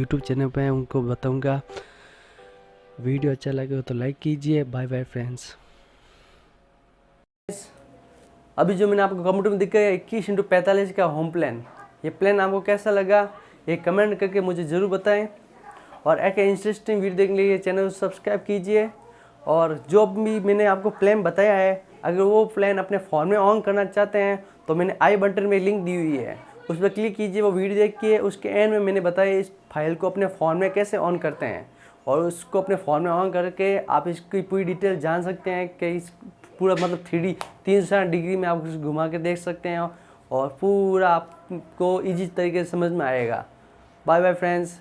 YouTube channel पे हैं उनको बताऊंगा। वीडियो अच्छा लगे हो तो लाइक कीजिए। Bye bye friends. अभी जो मैंने आपको कंप्यूटर में दिखाया 21x45 का होम प्लान, ये प्लान आपको कैसा लगा ये कमेंट करके मुझे ज़रूर बताएं। और एक इंटरेस्टिंग वीडियो देखने के लिए चैनल को सब्सक्राइब कीजिए। और जो भी मैंने आपको प्लान बताया है, अगर वो प्लान अपने फ़ोन में ऑन करना चाहते हैं तो मैंने आई बटन में लिंक दी हुई है, उस पर क्लिक कीजिए, वो वीडियो देखिए। उसके एंड में मैंने बताया इस फाइल को अपने फ़ोन में कैसे ऑन करते हैं, और उसको अपने फ़ोन में ऑन करके आप इसकी पूरी डिटेल जान सकते हैं कि इस पूरा मतलब 3D 360 डिग्री में आप घुमा के देख सकते हैं और पूरा आपको ईजी तरीके से समझ में आएगा। Bye bye friends.